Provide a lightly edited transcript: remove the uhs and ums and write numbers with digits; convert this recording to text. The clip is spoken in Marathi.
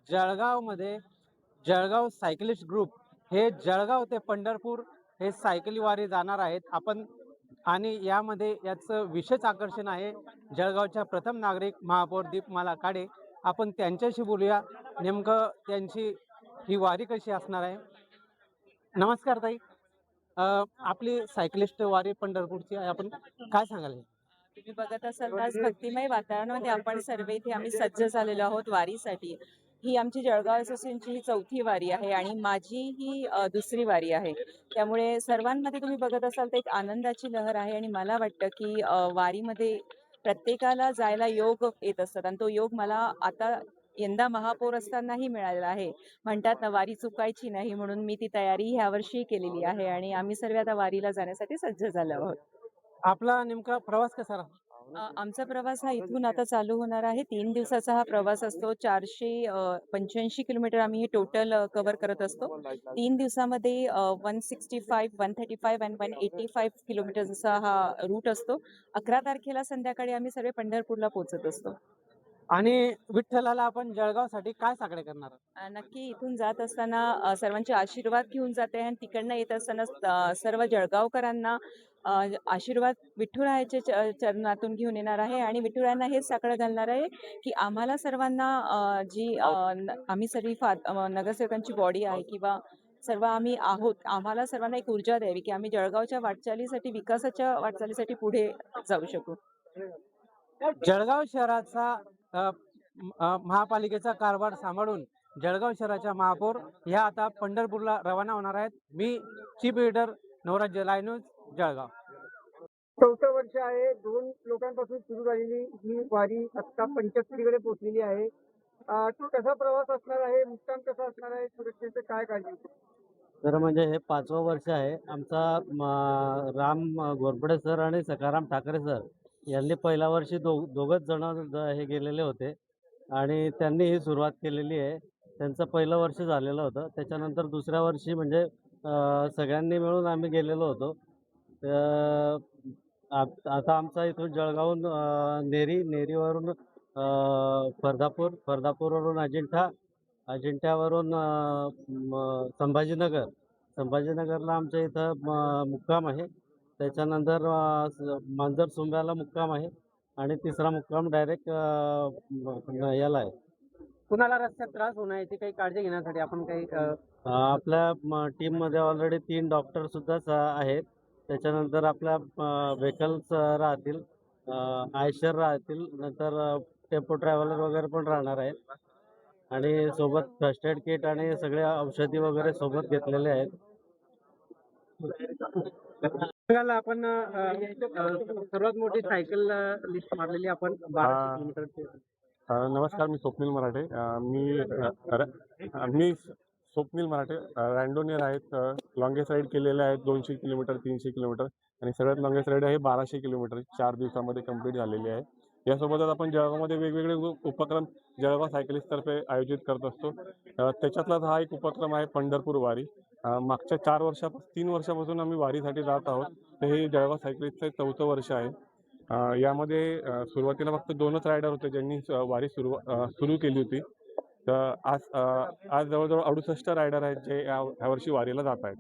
जळगावमध्ये जळगाव सायकलिस्ट ग्रुप हे जळगाव ते पंढरपूर हे सायकली वारी जाणार आहेत आपण आणि यामध्ये याचं विशेष आकर्षण आहे जळगावच्या प्रथम नागरिक महापौर दीपमाला काळे. आपण त्यांच्याशी बोलूया नेमकं त्यांची ही वारी कशी असणार आहे. नमस्कार ताई. आपली सायकलिस्ट वारी पंढरपूरची आहे, आपण काय सांगाल? तुम्ही बघत असाल तर आज भक्तिमय वातावरणामध्ये आपण सर्व इथे आम्ही सज्ज झालेलो आहोत वारीसाठी. ही आमची जळगाव असोसिएशनची ही चौथी वारी आहे आणि माझी ही दुसरी वारी आहे. त्यामुळे सर्वांमध्ये तुम्ही बघत असाल तर एक आनंदाची लहर आहे आणि मला वाटतं की वारीमध्ये प्रत्येकाला जायला योग येत असतात आणि तो योग मला आता यंदा महापौर असतानाही मिळालेला आहे. म्हणतात ना, वारी चुकायची नाही, म्हणून मी ती तयारी ह्यावर्षी केलेली आहे आणि आम्ही सर्व आता वारीला जाण्यासाठी सज्ज झालो आहोत. आपला नेमका प्रवास कसा राहतो? आमचा प्रवास हा इथून आता चालू होणार आहे. 3 दिवसाचा हा प्रवास असतो. 485 किलोमीटर आम्ही हे टोटल कव्हर करत असतो. 3 दिवसामध्ये 165, 135 आणि 185 किलोमीटर असा हा रूट असतो. 11 तारखेला संध्याकाळी आम्ही सर्व पंढरपूरला पोहोचत असतो. आणि विठ्ठलाला आपण जळगावसाठी काय साकडे करणार आहात? नक्की इथून जात असताना सर्वांचे आशीर्वाद घेऊन जाते आणि तिकडनं येत असताना सर्व जळगावकरांना आशीर्वाद विठुरायाच्या चरणातून घेऊन येणार आहे आणि विठुरायांना हेच साकडं घालणार आहे की आम्हाला सर्वांना आम्ही सर्व नगरसेवकांची बॉडी आहे किंवा सर्व आम्ही आहोत, आम्हाला सर्वांना एक ऊर्जा द्यावी की आम्ही जळगावच्या वाटचालीसाठी, विकासाच्या वाटचालीसाठी पुढे जाऊ शकू. जळगाव शहराचा महापालिकेचा कारभार सांभाळून जळगाव शहराच्या महापौर ह्या आता पंढरपूरला रवाना होणार आहेत. मी chief editor Navrajya live news Jalgaon. चौथं वर्ष आहे. 2 लोकांपासून सुरू झालेली ही वारी आता 75कडे पोहोचलेली आहे. कसा प्रवास असणार आहे, मुक्काम कसा असणार आहे, सुरक्षेचं काय काळजी? तर म्हणजे हे 5वं वर्ष आहे. आमचा राम घोरपडे सर आणि सखाराम ठाकरे सर यांनी पहिल्या वर्षी दोघंच जण हे गेलेले होते आणि त्यांनी ही सुरुवात केलेली आहे. त्यांचं पहिलं वर्ष झालेलं होतं. त्याच्यानंतर दुसऱ्या वर्षी म्हणजे सगळ्यांनी मिळून आम्ही गेलेलो होतो. आता आमचा इथून जळगावहून नेरीवरून फर्दापूरवरून अजिंठ्यावरून संभाजीनगरला आमच्या इथं मुक्काम आहे. त्याच्यानंतर मांजरसुंब्याला मुक्काम आहे आणि तिसरा मुक्काम डायरेक्ट याला आहे. कुणाला रस्त्यात त्रास होणार याची काही काळजी घेण्यासाठी आपण काही आपल्या टीममध्ये ऑलरेडी 3 डॉक्टर सुद्धा आहेत. त्याच्यानंतर आपल्या व्हेकल्स राहतील, आयशर राहतील, नंतर टेम्पो ट्रॅव्हलर वगैरे पण राहणार आहेत आणि सोबत फर्स्ट एड किट आणि सगळ्या औषधी वगैरे सोबत घेतलेले आहेत. आपण सर्वात मोठी सायकल लिस्ट मारलेली आपण 1200 किलोमीटरची. नमस्कार, मी स्वप्नील मराठे. मी स्वप्नील मराठे रँडोनियर आहेत. लॉंगेस्ट राईड केलेले आहेत 200 किलोमीटर, 300 किलोमीटर आणि सगळ्यात लॉंगेस्ट राईड आहे 1200 किलोमीटर 4 दिवसामध्ये कंप्लीट झालेली आहे. यासोबतच आपण जळगावमध्ये वेगवेगळे उपक्रम जळगाव सायकलिस्टतर्फे आयोजित करत असतो. त्याच्यातलाच हा एक उपक्रम आहे पंढरपूर वारी. मागच्या 3 वर्षापासून आम्ही वारीसाठी जात आहोत. तर हे जळगाव सायकलिस्टचं 4थं वर्ष आहे. यामध्ये सुरुवातीला फक्त 2च रायडर होते ज्यांनी वारी सुरू केली होती. तर आज जवळजवळ 68 रायडर आहेत जे ह्या वर्षी वारीला जात आहेत.